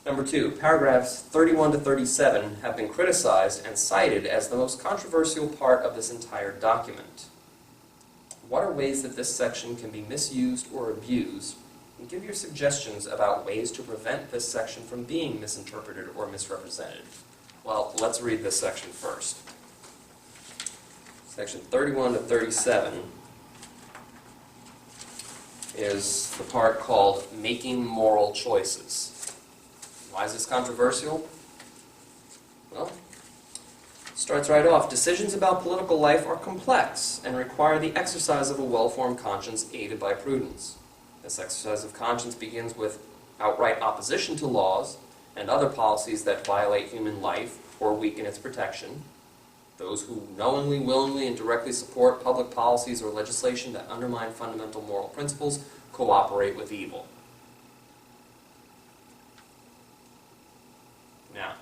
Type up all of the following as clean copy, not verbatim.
Number 2, paragraphs 31 to 37 have been criticized and cited as the most controversial part of this entire document. What are ways that this section can be misused or abused? And give your suggestions about ways to prevent this section from being misinterpreted or misrepresented. Well, let's read this section first. Section 31 to 37 is the part called Making Moral Choices. Why is this controversial? Well, starts right off. Decisions about political life are complex and require the exercise of a well-formed conscience aided by prudence. This exercise of conscience begins with outright opposition to laws and other policies that violate human life or weaken its protection. Those who knowingly, willingly, and directly support public policies or legislation that undermine fundamental moral principles cooperate with evil. Now,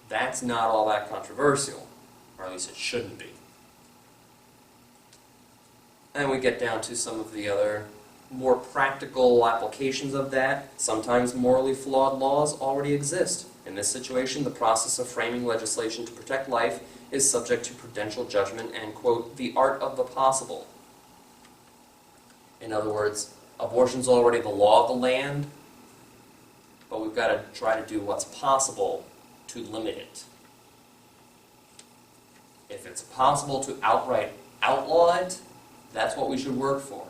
that's not all that controversial, or at least it shouldn't be. And we get down to some of the other more practical applications of that. Sometimes morally flawed laws already exist. In this situation, the process of framing legislation to protect life is subject to prudential judgment and, quote, the art of the possible. In other words, abortion's already the law of the land, but we've got to try to do what's possible to limit it. If it's possible to outright outlaw it, that's what we should work for.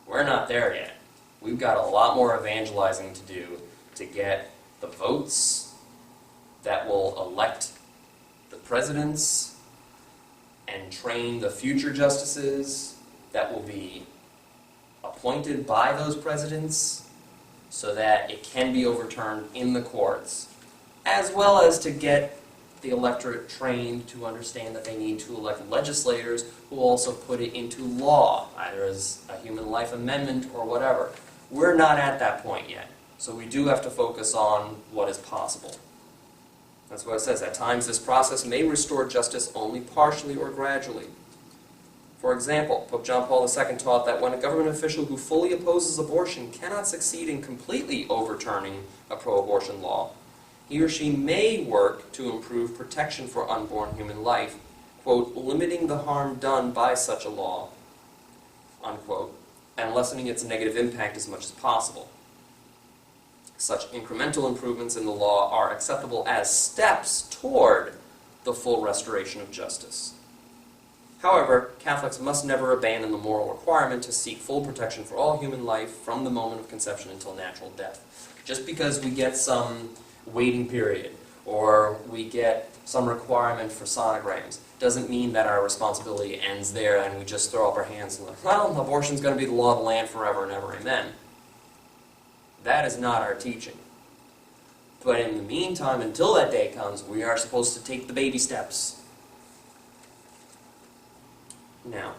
We're not there yet. We've got a lot more evangelizing to do to get the votes that will elect the presidents and train the future justices that will be appointed by those presidents so that it can be overturned in the courts, as well as to get the electorate trained to understand that they need to elect legislators who also put it into law, either as a human life amendment or whatever. We're not at that point yet, so we do have to focus on what is possible. That's what it says. At times, this process may restore justice only partially or gradually. For example, Pope John Paul II taught that when a government official who fully opposes abortion cannot succeed in completely overturning a pro-abortion law, he or she may work to improve protection for unborn human life, quote, limiting the harm done by such a law, unquote, and lessening its negative impact as much as possible. Such incremental improvements in the law are acceptable as steps toward the full restoration of justice. However, Catholics must never abandon the moral requirement to seek full protection for all human life from the moment of conception until natural death. Just because we get some waiting period, or we get some requirement for sonograms, doesn't mean that our responsibility ends there and we just throw up our hands and like, well, abortion's going to be the law of the land forever and ever, amen. That is not our teaching. But in the meantime, until that day comes, we are supposed to take the baby steps. Now,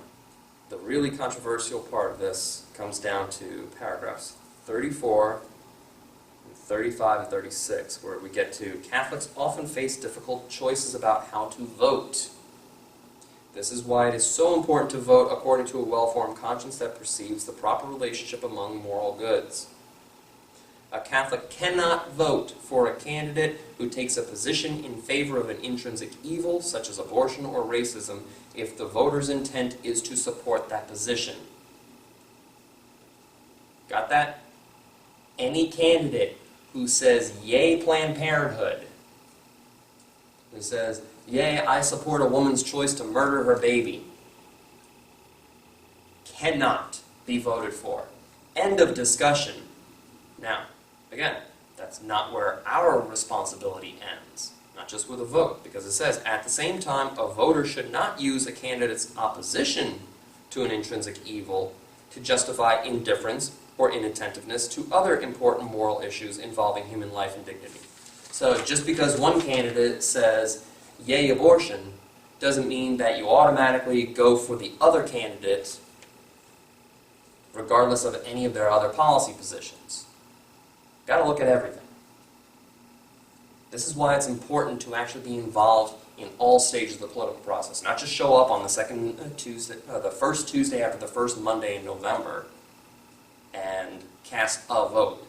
the really controversial part of this comes down to paragraphs 34, 35, and 36, where we get to Catholics often face difficult choices about how to vote. This is why it is so important to vote according to a well-formed conscience that perceives the proper relationship among moral goods. A Catholic cannot vote for a candidate who takes a position in favor of an intrinsic evil, such as abortion or racism, if the voter's intent is to support that position. Got that? Any candidate who says, yay, Planned Parenthood, who says, yay, I support a woman's choice to murder her baby, cannot be voted for. End of discussion. Now, again, that's not where our responsibility ends, not just with a vote, because it says, at the same time, a voter should not use a candidate's opposition to an intrinsic evil to justify indifference or inattentiveness to other important moral issues involving human life and dignity. So just because one candidate says, yay, abortion, doesn't mean that you automatically go for the other candidate regardless of any of their other policy positions. Got to look at everything. This is why it's important to actually be involved in all stages of the political process, not just show up on the the first Tuesday after the first Monday in November and cast a vote.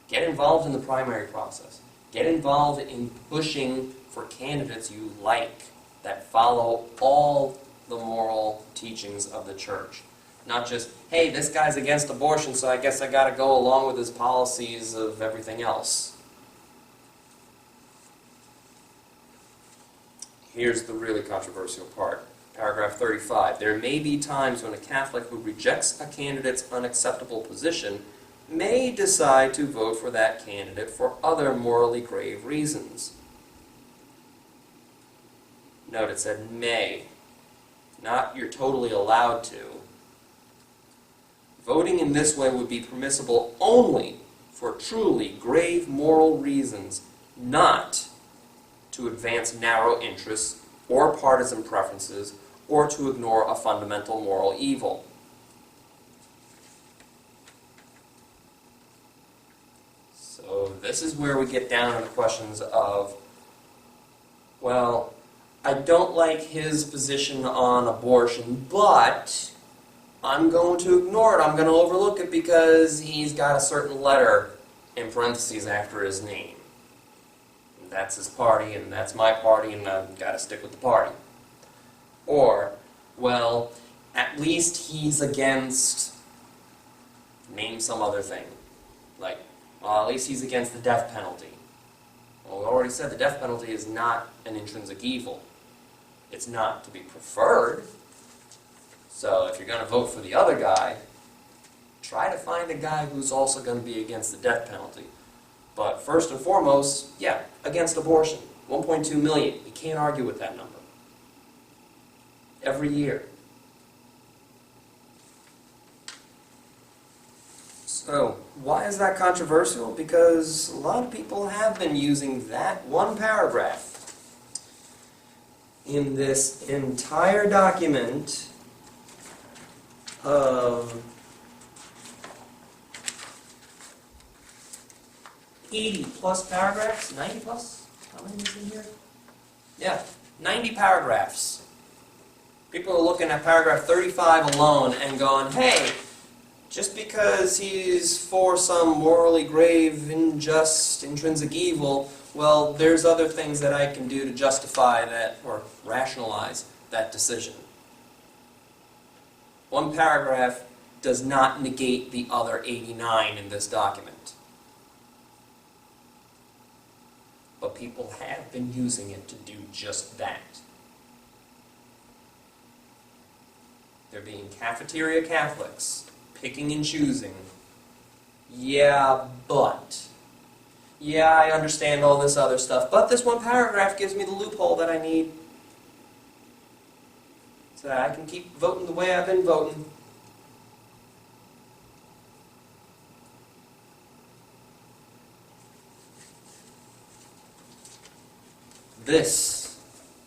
Get involved in the primary process. Get involved in pushing for candidates you like, that follow all the moral teachings of the church. Not just, hey, this guy's against abortion, so I guess I got to go along with his policies of everything else. Here's the really controversial part. Paragraph 35. There may be times when a Catholic who rejects a candidate's unacceptable position may decide to vote for that candidate for other morally grave reasons. Note it said may, not you're totally allowed to. Voting in this way would be permissible only for truly grave moral reasons, not to advance narrow interests or partisan preferences, or to ignore a fundamental moral evil. So this is where we get down to the questions of, well, I don't like his position on abortion, but I'm going to ignore it. I'm going to overlook it because he's got a certain letter in parentheses after his name. And that's his party, and that's my party, and I've got to stick with the party. Or, well, at least he's against, name some other thing. Like, well, at least he's against the death penalty. Well, we already said the death penalty is not an intrinsic evil. It's not to be preferred. So if you're going to vote for the other guy, try to find a guy who's also going to be against the death penalty. But first and foremost, yeah, against abortion. 1.2 million. You can't argue with that number. Every year. So, why is that controversial? Because a lot of people have been using that one paragraph in this entire document of 80 plus paragraphs, 90 plus? How many is in here? Yeah, 90 paragraphs. People are looking at paragraph 35 alone and going, hey, just because he's for some morally grave, unjust, intrinsic evil, well, there's other things that I can do to justify that, or rationalize that decision. One paragraph does not negate the other 89 in this document. But people have been using it to do just that. They're being cafeteria Catholics, picking and choosing. Yeah, but. Yeah, I understand all this other stuff, but this one paragraph gives me the loophole that I need so that I can keep voting the way I've been voting. This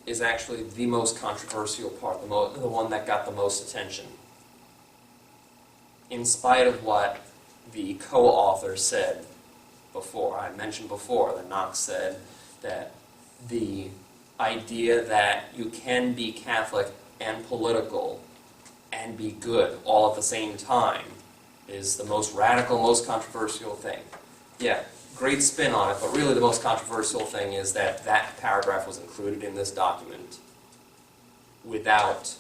is actually the most controversial part, the one that got the most attention. In spite of what the co-author said before, I mentioned before that Knox said that the idea that you can be Catholic and political and be good all at the same time is the most radical, most controversial thing. Yeah, great spin on it, but really the most controversial thing is that that paragraph was included in this document without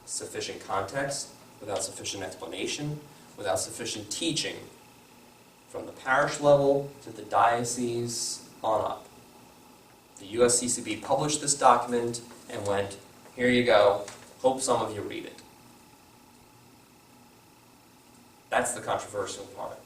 sufficient context, without sufficient explanation, without sufficient teaching from the parish level to the diocese on up. The USCCB published this document and went, here you go, hope some of you read it. That's the controversial part.